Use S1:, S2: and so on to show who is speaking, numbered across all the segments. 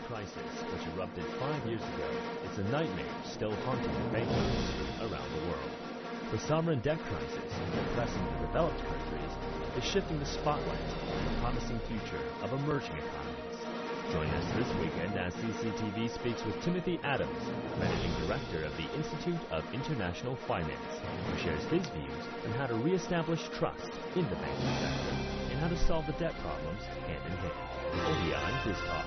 S1: crisis, which erupted 5 years ago, is a nightmare still haunting the banking industry around the world. The sovereign debt crisis, depressing the developed countries, is shifting the spotlight on the promising future of emerging economies. Join us this weekend as CCTV speaks with Timothy Adams, Managing Director of the Institute of International Finance, who shares his views on how to reestablish trust in the banking sector and how to solve the debt problems hand in hand. Only on Biz Talk.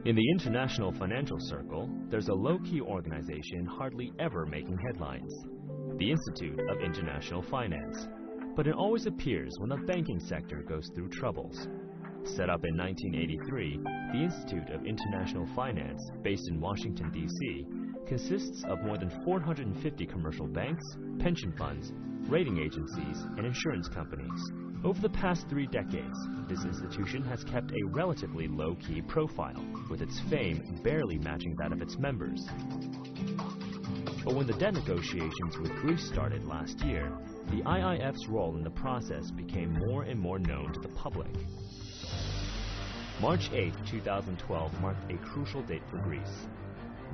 S1: In the international financial circle, there's a low-key organization hardly ever making headlines, the Institute of International Finance. But it always appears when the banking sector goes through troubles. Set up in 1983, the Institute of International Finance, based in Washington, D.C., consists of more than 450 commercial banks, pension funds, rating agencies, and insurance companies. Over the past 3 decades, this institution has kept a relatively low-key profile, with its fame barely matching that of its members. But when the debt negotiations with Greece started last year, the IIF's role in the process became more and more known to the public. March 8, 2012 marked a crucial date for Greece.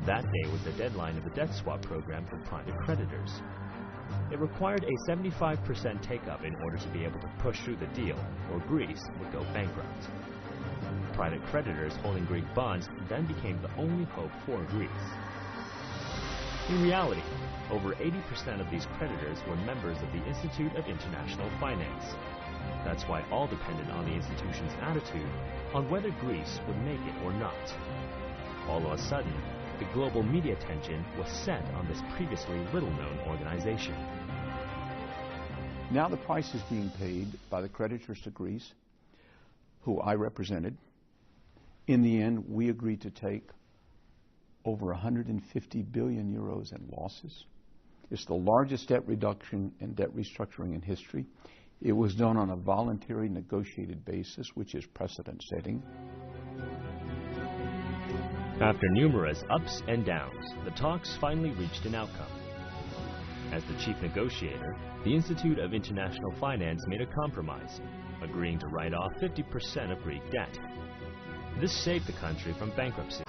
S1: That day was the deadline of the debt swap program for private creditors. It required a 75% take-up in order to be able to push through the deal, or Greece would go bankrupt. Private creditors holding Greek bonds then became the only hope for Greece. In reality, over 80% of these creditors were members of the Institute of International Finance. That's why all depended on the institution's attitude on whether Greece would make it or not. All of a sudden, the global media attention was set on this previously little-known organization.
S2: Now the price is being paid by the creditors to Greece, who I represented. In the end, we agreed to take over 150 billion euros in losses. It's the largest debt reduction and debt restructuring in history. It was done on a voluntary negotiated basis, which is precedent-setting.
S1: After numerous ups and downs, the talks finally reached an outcome. As the chief negotiator, the Institute of International Finance made a compromise, agreeing to write off 50% of Greek debt. This saved the country from bankruptcy.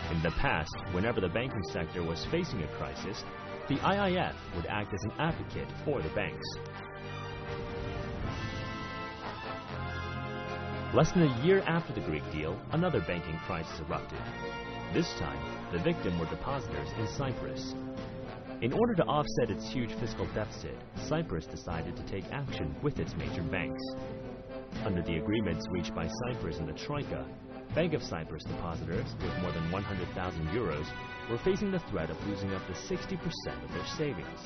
S1: In the past, whenever the banking sector was facing a crisis, the IIF would act as an advocate for the banks. Less than a year after the Greek deal, another banking crisis erupted. This time, the victim were depositors in Cyprus. In order to offset its huge fiscal deficit, Cyprus decided to take action with its major banks. Under the agreements reached by Cyprus and the Troika, Bank of Cyprus depositors with more than 100,000 euros were facing the threat of losing up to 60% of their savings.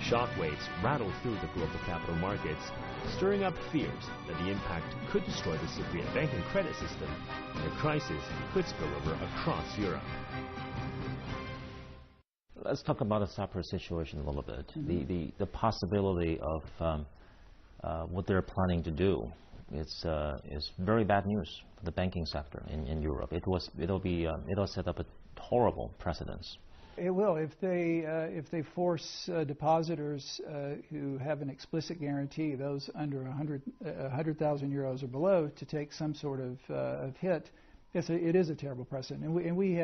S1: Shockwaves rattled through the global capital markets, stirring up fears that the impact could destroy the Cypriot banking credit system, and the crisis could spill over across Europe.
S3: Let's talk about the Cyprus situation a little bit. The possibility of what they're planning to do is very bad news for the banking sector in Europe. It'll set up a horrible precedence.
S4: It will if they force depositors who have an explicit guarantee, those under 100,000 euros or below, to take some sort of hit. It is a terrible precedent, and we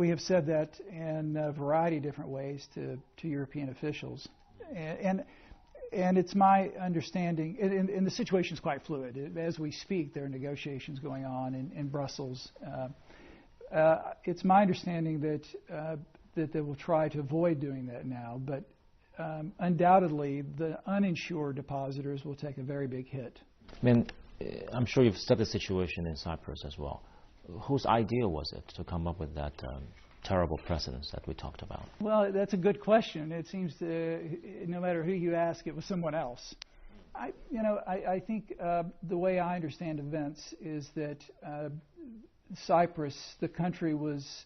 S4: have said that in a variety of different ways to European officials, and it's my understanding, and the situation is quite fluid. As we speak, there are negotiations going on in Brussels. It's my understanding that they will try to avoid doing that now, but undoubtedly the uninsured depositors will take a very big hit.
S3: I mean, I'm sure you've studied the situation in Cyprus as well. Whose idea was it to come up with that terrible precedence that we talked about?
S4: Well, that's a good question. It seems no matter who you ask, it was someone else. I think the way I understand events is that Cyprus, the country, was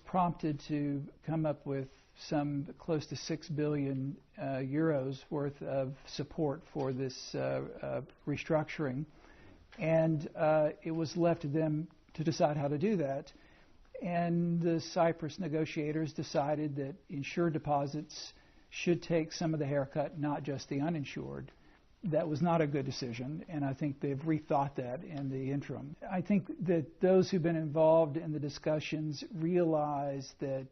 S4: prompted to come up with some close to 6 billion euros worth of support for this restructuring, and it was left to them to decide how to do that. And the Cyprus negotiators decided that insured deposits should take some of the haircut, not just the uninsured. That was not a good decision, and I think they've rethought that in the interim. I think that those who've been involved in the discussions realize that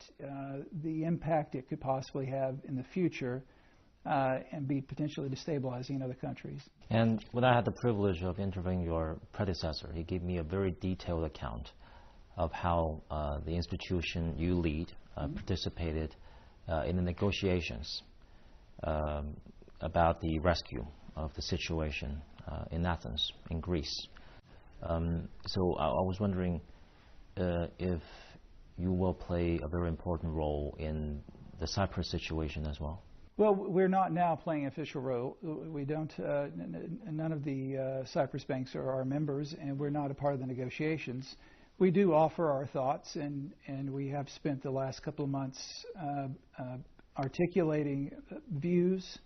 S4: the impact it could possibly have in the future and be potentially destabilizing in other countries.
S3: And when I had the privilege of interviewing your predecessor, he gave me a very detailed account of how the institution you lead participated in the negotiations about the rescue of the situation in Athens, in Greece. So I was wondering if you will play a very important role in the Cyprus situation as well.
S4: Well, we're not now playing an official role. We don't. None of the Cyprus banks are our members, and we're not a part of the negotiations. We do offer our thoughts, and we have spent the last couple of months articulating views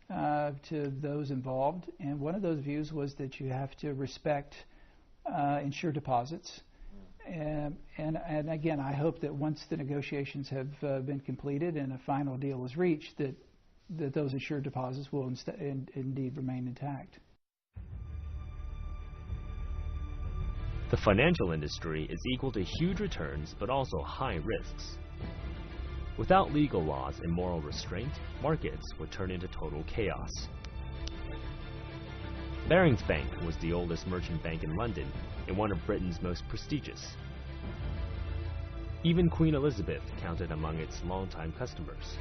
S4: to those involved. And one of those views was that you have to respect insured deposits. And again, I hope that once the negotiations have been completed and a final deal is reached, that those insured deposits will indeed remain intact.
S1: The financial industry is equal to huge returns, but also high risks. Without legal laws and moral restraint, markets would turn into total chaos. Barings Bank was the oldest merchant bank in London and one of Britain's most prestigious. Even Queen Elizabeth counted among its longtime customers.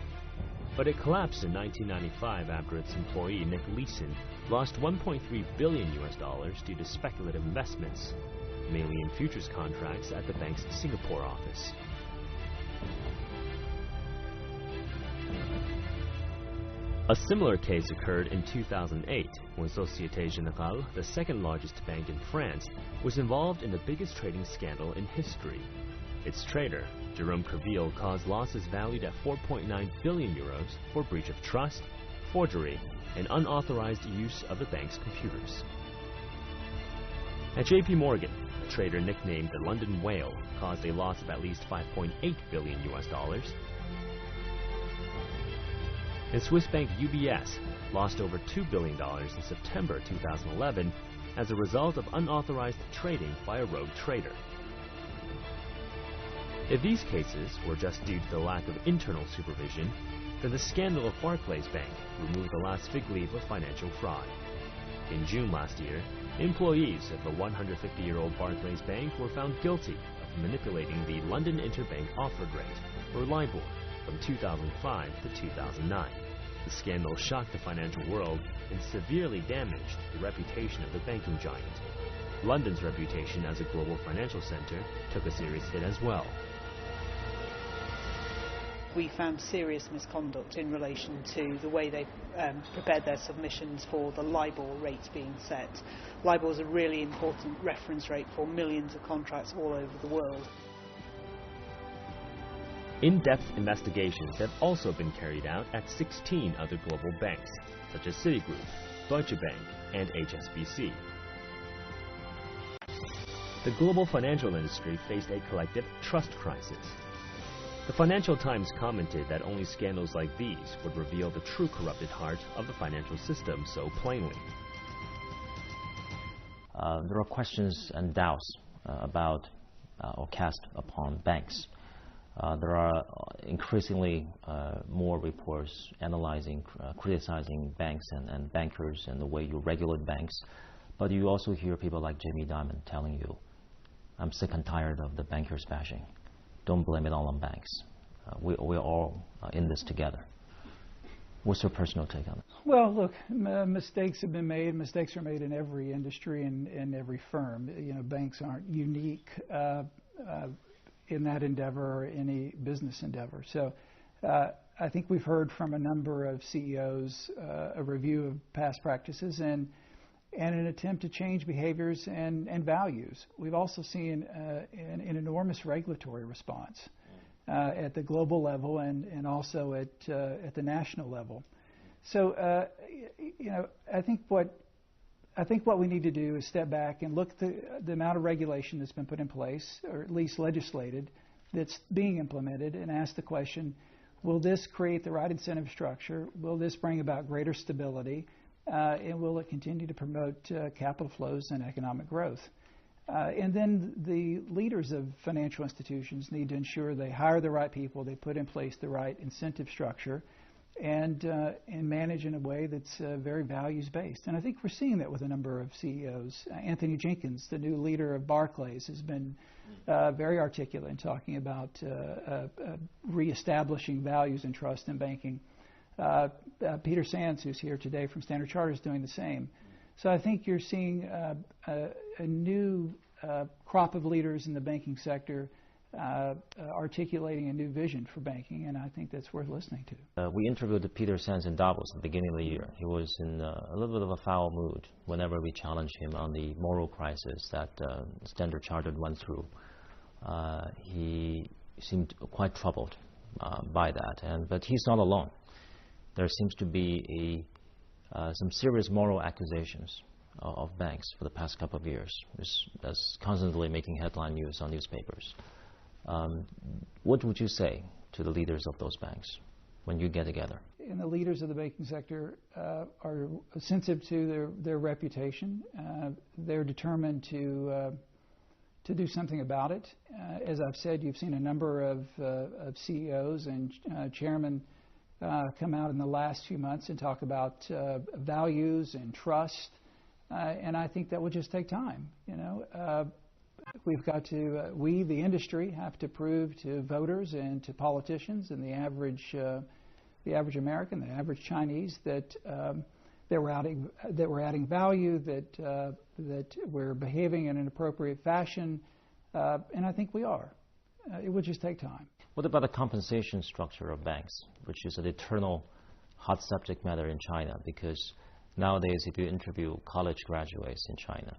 S1: But it collapsed in 1995 after its employee, Nick Leeson, lost $1.3 billion due to speculative investments, mainly in futures contracts at the bank's Singapore office. A similar case occurred in 2008 when Société Générale, the second largest bank in France, was involved in the biggest trading scandal in history. Its trader, Jérôme Kerviel, caused losses valued at 4.9 billion euros for breach of trust, forgery, and unauthorized use of the bank's computers. At JP Morgan, a trader nicknamed the London Whale caused a loss of at least $5.8 billion. And Swiss bank UBS lost over $2 billion in September 2011 as a result of unauthorized trading by a rogue trader. If these cases were just due to the lack of internal supervision, then the scandal of Barclays Bank removed the last fig leaf of financial fraud. In June last year, employees of the 150-year-old Barclays Bank were found guilty of manipulating the London Interbank Offered Rate, or LIBOR, from 2005 to 2009. The scandal shocked the financial world and severely damaged the reputation of the banking giant. London's reputation as a global financial center took a serious hit as well.
S5: We found serious misconduct in relation to the way they prepared their submissions for the LIBOR rates being set. LIBOR is a really important reference rate for millions of contracts all over the world.
S1: In-depth investigations have also been carried out at 16 other global banks, such as Citigroup, Deutsche Bank, and HSBC. The global financial industry faced a collective trust crisis. The Financial Times commented that only scandals like these would reveal the true corrupted heart of the financial system so plainly.
S3: There are questions and doubts about or cast upon banks. There are increasingly more reports analyzing, criticizing banks and bankers and the way you regulate banks. But you also hear people like Jamie Dimon telling you, I'm sick and tired of the bankers bashing. Don't blame it all on banks. We're all in this together. What's your personal take on it?
S4: Well, look, mistakes have been made. Mistakes are made in every industry and in every firm. You know, banks aren't unique in that endeavor or any business endeavor. So I think we've heard from a number of CEOs a review of past practices and an attempt to change behaviors and values. We've also seen an enormous regulatory response at the global level and also at the national level. So you know, I think what we need to do is step back and look at the amount of regulation that's been put in place, or at least legislated, that's being implemented, and ask the question: will this create the right incentive structure? Will this bring about greater stability? And will it continue to promote capital flows and economic growth? And then the leaders of financial institutions need to ensure they hire the right people, they put in place the right incentive structure, and manage in a way that's very values-based. And I think we're seeing that with a number of CEOs. Anthony Jenkins, the new leader of Barclays, has been very articulate in talking about reestablishing values and trust in banking. Peter Sands, who's here today from Standard Chartered, is doing the same. So I think you're seeing a new crop of leaders in the banking sector articulating a new vision for banking, and I think that's worth listening to.
S3: We interviewed Peter Sands in Davos at the beginning of the year. He was in a little bit of a foul mood whenever we challenged him on the moral crisis that Standard Chartered went through. He seemed quite troubled by that, but he's not alone. There seems to be some serious moral accusations of banks for the past couple of years. That's constantly making headline news on newspapers. What would you say to the leaders of those banks when you get together?
S4: And the leaders of the banking sector are sensitive to their reputation. They're determined to do something about it. As I've said, you've seen a number of CEOs and chairmen come out in the last few months and talk about values and trust, and I think that will just take time. We've got to, we, the industry, have to prove to voters and to politicians and the average American, the average Chinese, that we're adding value, that we're behaving in an appropriate fashion, and I think we are. It will just take time.
S3: What about the compensation structure of banks, which is an eternal hot subject matter in China? Because nowadays, if you interview college graduates in China,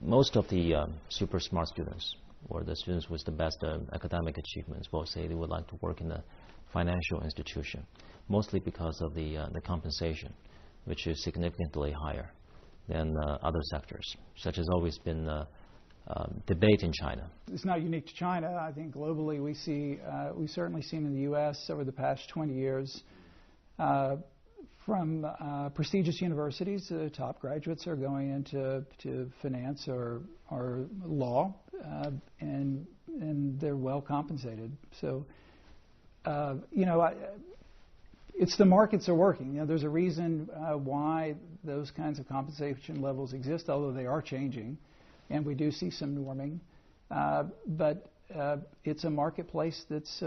S3: most of the super smart students, or the students with the best academic achievements, will say they would like to work in a financial institution, mostly because of the compensation, which is significantly higher than other sectors, such has always been debate in China.
S4: It's not unique to China. I think globally we've certainly seen in the U.S. over the past 20 years from prestigious universities, top graduates are going into finance or law, and they're well compensated. So, it's the markets are working. There's a reason why those kinds of compensation levels exist, although they are changing, and we do see some norming. But it's a marketplace that's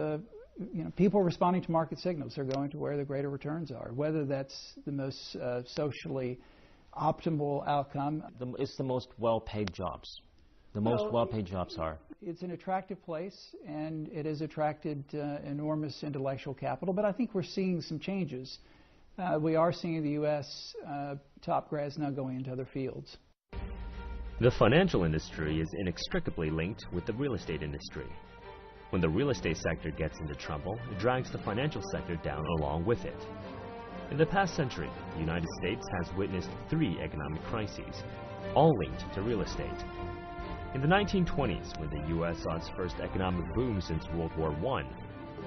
S4: people responding to market signals are going to where the greater returns are, whether that's the most socially optimal outcome.
S3: It's the most well-paid jobs. The most well-paid jobs are.
S4: It's an attractive place, and it has attracted enormous intellectual capital, but I think we're seeing some changes. We are seeing in the U.S. Top grads now going into other fields.
S1: The financial industry is inextricably linked with the real estate industry. When the real estate sector gets into trouble, it drags the financial sector down along with it. In the past century, the United States has witnessed 3 economic crises, all linked to real estate. In the 1920s, when the U.S. saw its first economic boom since World War I,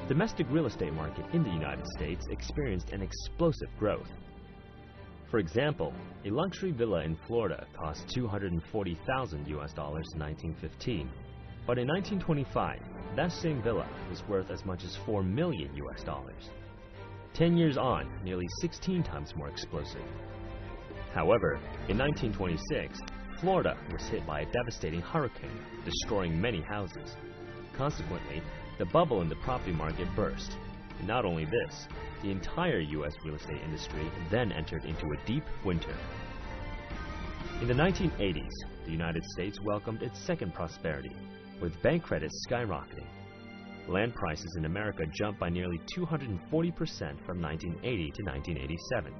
S1: the domestic real estate market in the United States experienced an explosive growth. For example, a luxury villa in Florida cost $240,000 US in 1915. But in 1925, that same villa was worth as much as $4 million US. 10 years on, nearly 16 times more explosive. However, in 1926, Florida was hit by a devastating hurricane, destroying many houses. Consequently, the bubble in the property market burst. And not only this, the entire U.S. real estate industry then entered into a deep winter. In the 1980s, the United States welcomed its second prosperity, with bank credit skyrocketing. Land prices in America jumped by nearly 240% from 1980 to 1987.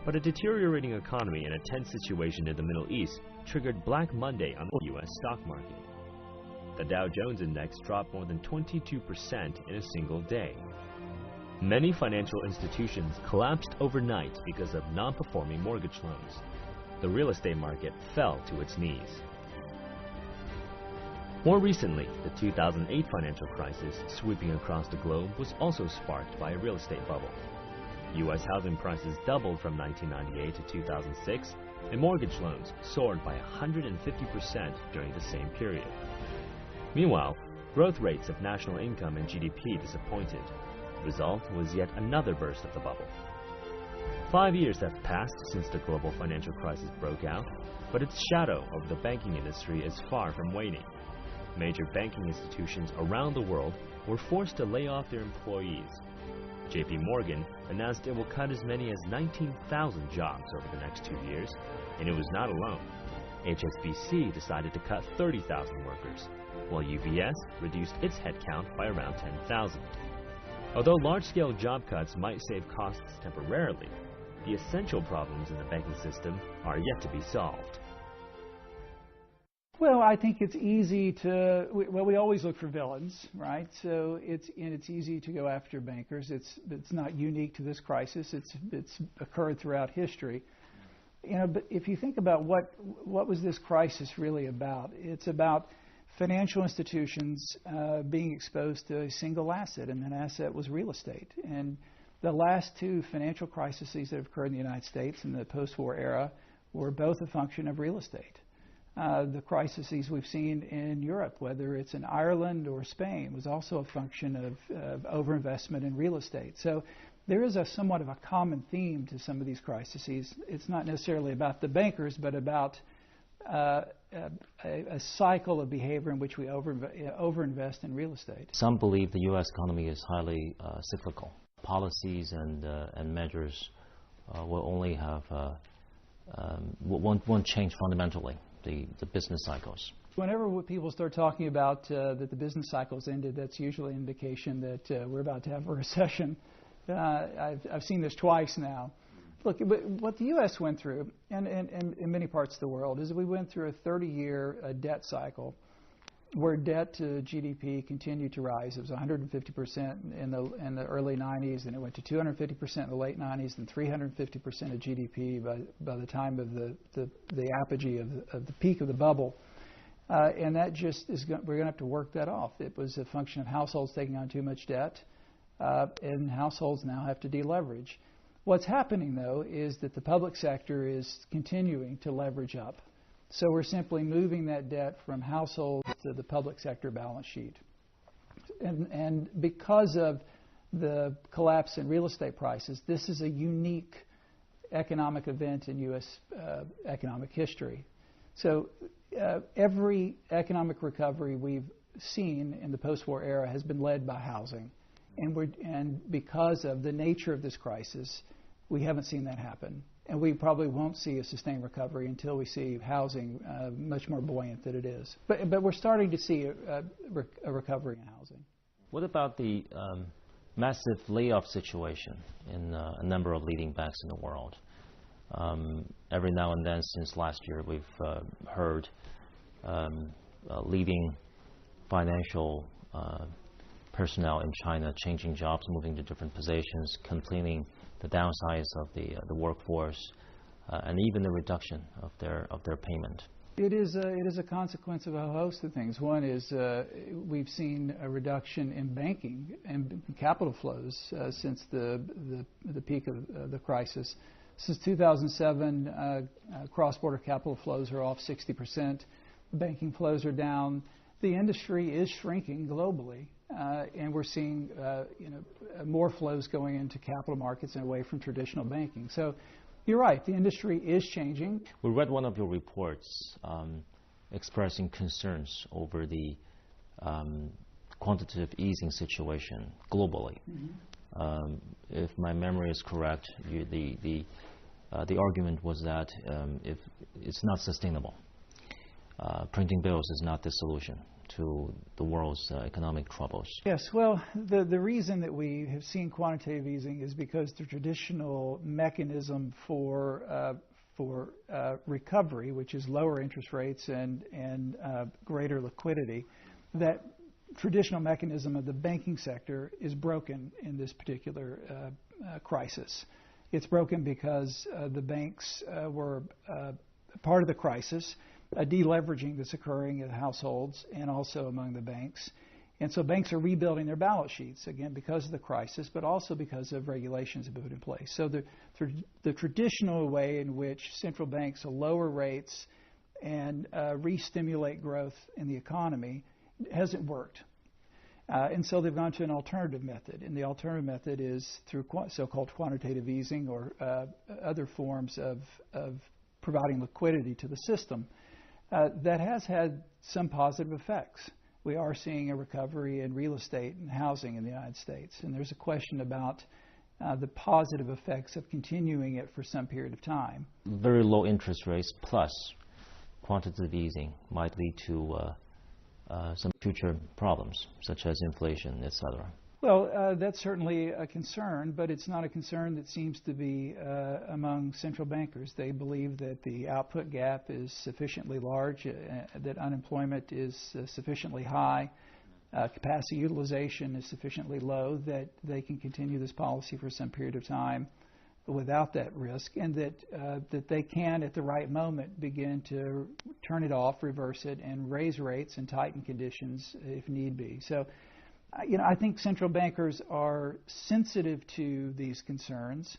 S1: But a deteriorating economy and a tense situation in the Middle East triggered Black Monday on the U.S. stock market. The Dow Jones Index dropped more than 22% in a single day. Many financial institutions collapsed overnight because of non-performing mortgage loans. The real estate market fell to its knees. More recently, the 2008 financial crisis sweeping across the globe was also sparked by a real estate bubble. U.S. housing prices doubled from 1998 to 2006, and mortgage loans soared by 150% during the same period. Meanwhile, growth rates of national income and GDP disappointed. The result was yet another burst of the bubble. 5 years have passed since the global financial crisis broke out, but its shadow over the banking industry is far from waning. Major banking institutions around the world were forced to lay off their employees. JP Morgan announced it will cut as many as 19,000 jobs over the next 2 years, and it was not alone. HSBC decided to cut 30,000 workers, while UBS reduced its headcount by around 10,000. Although large-scale job cuts might save costs temporarily, the essential problems in the banking system are yet to be solved.
S4: Well, I think it's easy to, we always look for villains, right? So it's easy to go after bankers. It's not unique to this crisis. It's occurred throughout history. But if you think about what was this crisis really about, it's about financial institutions being exposed to a single asset, and that asset was real estate. And the last two financial crises that have occurred in the United States in the post-war era were both a function of real estate. The crises we've seen in Europe, whether it's in Ireland or Spain, was also a function of overinvestment in real estate. So there is somewhat of a common theme to some of these crises. It's not necessarily about the bankers, but about a cycle of behavior in which we overinvest in real estate.
S3: Some believe the U.S. economy is highly cyclical. Policies and measures will only have won't change fundamentally the business cycles.
S4: Whenever people start talking about that the business cycle's ended, that's usually an indication that we're about to have a recession. I've seen this twice now. Look, what the U.S. went through, and in many parts of the world, is we went through a 30-year debt cycle where debt to GDP continued to rise. It was 150% in the early 90s, and it went to 250% in the late 90s, and 350% of GDP by the time of the apogee of the peak of the bubble. And that just is we're going to have to work that off. It was a function of households taking on too much debt, and households now have to deleverage. What's happening, though, is that the public sector is continuing to leverage up. So we're simply moving that debt from households to the public sector balance sheet. And because of the collapse in real estate prices, this is a unique economic event in U.S. Economic history. So every economic recovery we've seen in the post-war era has been led by housing. And because of the nature of this crisis, we haven't seen that happen. And we probably won't see a sustained recovery until we see housing much more buoyant than it is. But we're starting to see a recovery in housing.
S3: What about the massive layoff situation in a number of leading banks in the world? Every now and then since last year, we've heard leading financial personnel in China changing jobs, moving to different positions, complaining the downsize of the workforce, and even the reduction of their payment.
S4: It is a consequence of a host of things. One is we've seen a reduction in banking and capital flows since the peak of the crisis. Since 2007, cross-border capital flows are off 60%. Banking flows are down. The industry is shrinking globally. And we're seeing more flows going into capital markets and away from traditional banking. So you're right, the industry is changing.
S3: We read one of your reports expressing concerns over the quantitative easing situation globally. Mm-hmm. If my memory is correct, the argument was that if it's not sustainable. Printing bills is not the solution to the world's economic troubles.
S4: Yes, well, the reason that we have seen quantitative easing is because the traditional mechanism for recovery, which is lower interest rates and greater liquidity, that traditional mechanism of the banking sector is broken in this particular crisis. It's broken because the banks were part of the crisis, deleveraging that's occurring in households and also among the banks. And so banks are rebuilding their balance sheets, again, because of the crisis, but also because of regulations that have been put in place. So the traditional way in which central banks will lower rates and re-stimulate growth in the economy hasn't worked. And so they've gone to an alternative method. And the alternative method is through so-called quantitative easing or other forms of providing liquidity to the system. That has had some positive effects. We are seeing a recovery in real estate and housing in the United States. And there's a question about the positive effects of continuing it for some period of time.
S3: Very low interest rates plus quantitative easing might lead to some future problems, such as inflation, etc.
S4: Well, that's certainly a concern, but it's not a concern that seems to be among central bankers. They believe that the output gap is sufficiently large, that unemployment is sufficiently high, capacity utilization is sufficiently low, that they can continue this policy for some period of time without that risk, and that they can, at the right moment, begin to turn it off, reverse it, and raise rates and tighten conditions if need be. So, I think central bankers are sensitive to these concerns,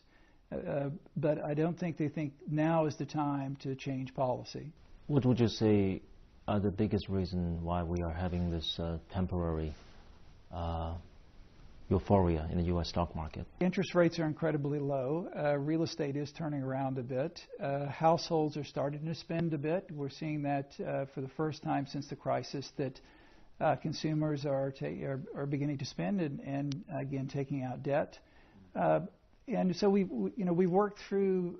S4: but I don't think they think now is the time to change policy.
S3: What would you say are the biggest reason why we are having this temporary euphoria in the U.S. stock market?
S4: Interest rates are incredibly low. Real estate is turning around a bit. Households are starting to spend a bit. We're seeing that for the first time since the crisis, that consumers are beginning to spend and again taking out debt. And so we've worked through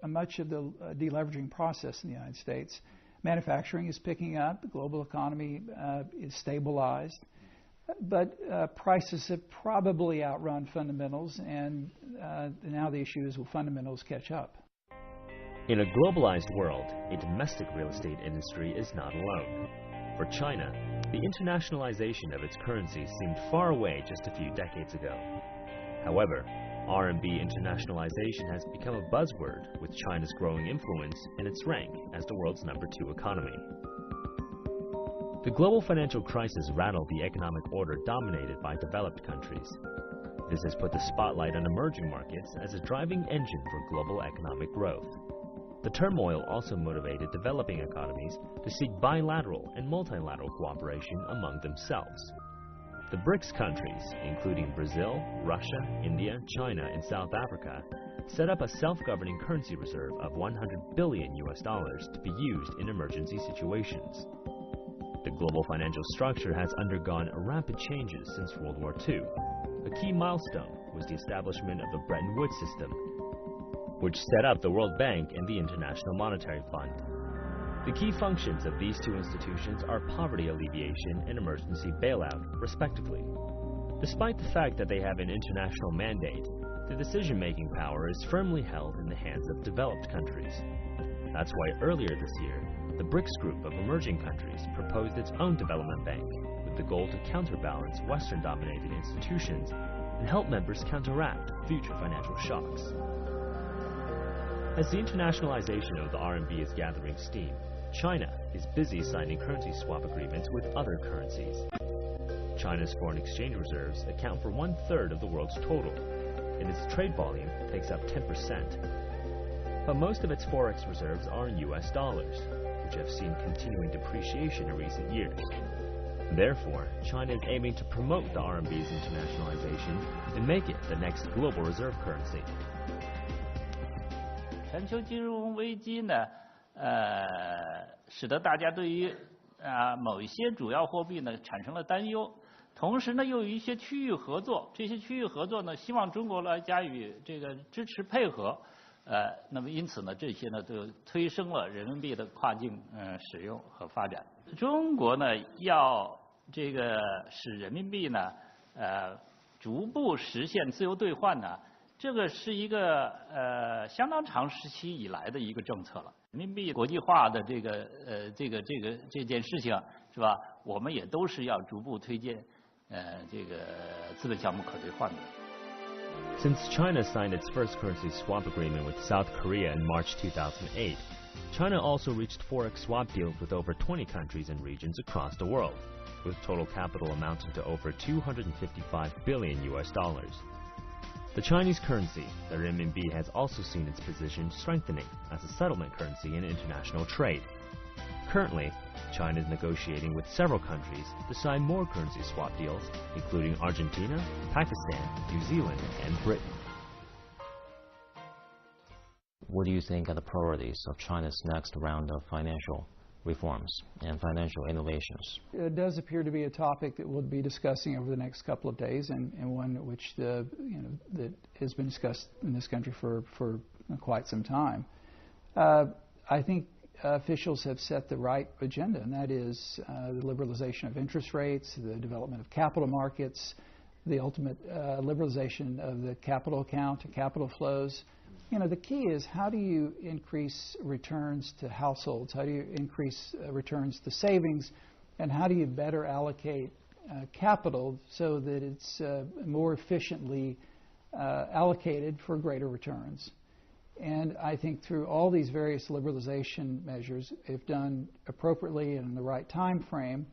S4: much of the deleveraging process in the United States. Manufacturing is picking up. The global economy is stabilized. But prices have probably outrun fundamentals, and now the issue is will fundamentals catch up?
S1: In a globalized world, a domestic real estate industry is not alone. For China, the internationalization of its currency seemed far away just a few decades ago. However, RMB internationalization has become a buzzword with China's growing influence and its rank as the world's #2 economy. The global financial crisis rattled the economic order dominated by developed countries. This has put the spotlight on emerging markets as a driving engine for global economic growth. The turmoil also motivated developing economies to seek bilateral and multilateral cooperation among themselves. The BRICS countries, including Brazil, Russia, India, China, and South Africa, set up a self-governing currency reserve of $100 billion to be used in emergency situations. The global financial structure has undergone rapid changes since World War II. A key milestone was the establishment of the Bretton Woods system, which set up the World Bank and the International Monetary Fund. The key functions of these two institutions are poverty alleviation and emergency bailout, respectively. Despite the fact that they have an international mandate, the decision-making power is firmly held in the hands of developed countries. That's why earlier this year, the BRICS group of emerging countries proposed its own development bank with the goal to counterbalance Western-dominated institutions and help members counteract future financial shocks. As the internationalization of the RMB is gathering steam, China is busy signing currency swap agreements with other currencies. China's foreign exchange reserves account for 1/3 of the world's total, and its trade volume takes up 10%. But most of its forex reserves are in US dollars, which have seen continuing depreciation in recent years. Therefore, China is aiming to promote the RMB's internationalization and make it the next global reserve currency.
S6: 全球金融危机呢，使得大家对于某一些主要货币呢产生了担忧，同时呢又有一些区域合作，这些区域合作呢希望中国来加以这个支持配合，那么因此呢这些呢都推升了人民币的跨境使用和发展。中国呢要这个使人民币呢逐步实现自由兑换呢。 这个是一个相当长时期以来的一个政策了。人民币国际化的这件事情是吧？我们也都是要逐步推荐这个资本项目可兑换的。
S1: Since China signed its first currency swap agreement with South Korea in March 2008, China also reached forex swap deals with over 20 countries and regions across the world, with total capital amounting to over $255 billion. The Chinese currency, the renminbi, has also seen its position strengthening as a settlement currency in international trade. Currently, China is negotiating with several countries to sign more currency swap deals, including Argentina, Pakistan, New Zealand, and Britain.
S3: What do you think are the priorities of China's next round of financial reforms and financial innovations?
S4: It does appear to be a topic that we'll be discussing over the next couple of days, and one which that has been discussed in this country for quite some time. I think officials have set the right agenda, and that is the liberalization of interest rates, the development of capital markets, the ultimate liberalization of the capital account and capital flows. The key is, how do you increase returns to households? How do you increase returns to savings? And how do you better allocate capital so that it's more efficiently allocated for greater returns? And I think through all these various liberalization measures, if done appropriately and in the right time frame,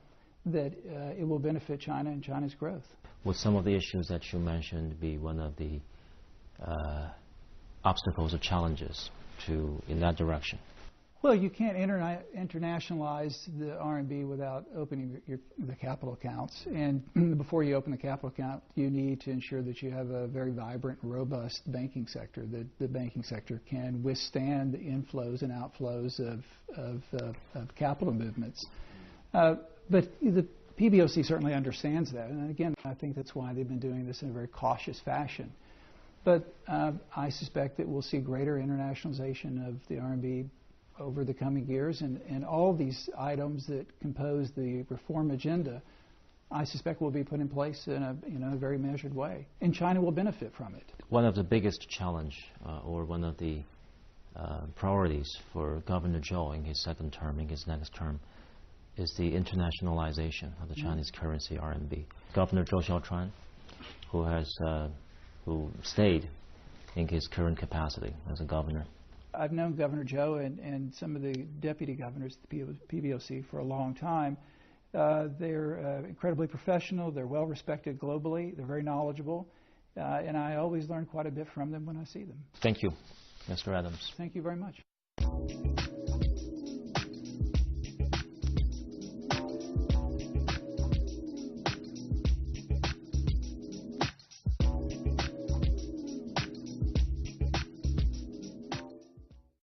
S4: that it will benefit China and China's growth.
S3: Would some of the issues that you mentioned be one of the obstacles or challenges in that direction?
S4: Well, you can't internationalize the RMB without opening the capital accounts. And before you open the capital account, you need to ensure that you have a very vibrant, robust banking sector, that the banking sector can withstand the inflows and outflows of capital movements. But the PBOC certainly understands that. And again, I think that's why they've been doing this in a very cautious fashion. But I suspect that we'll see greater internationalization of the RMB over the coming years, and all these items that compose the reform agenda, I suspect will be put in place in a very measured way, and China will benefit from it.
S3: One of the biggest challenge, or one of the priorities for Governor Zhou in his second term, in his next term, is the internationalization of the Chinese currency, RMB. Governor Zhou Xiaochuan, who stayed in his current capacity as a governor.
S4: I've known Governor Zhou and some of the deputy governors at the PBOC for a long time. They're incredibly professional. They're well respected globally. They're very knowledgeable. And I always learn quite a bit from them when I see them.
S3: Thank you, Mr. Adams.
S4: Thank you very much.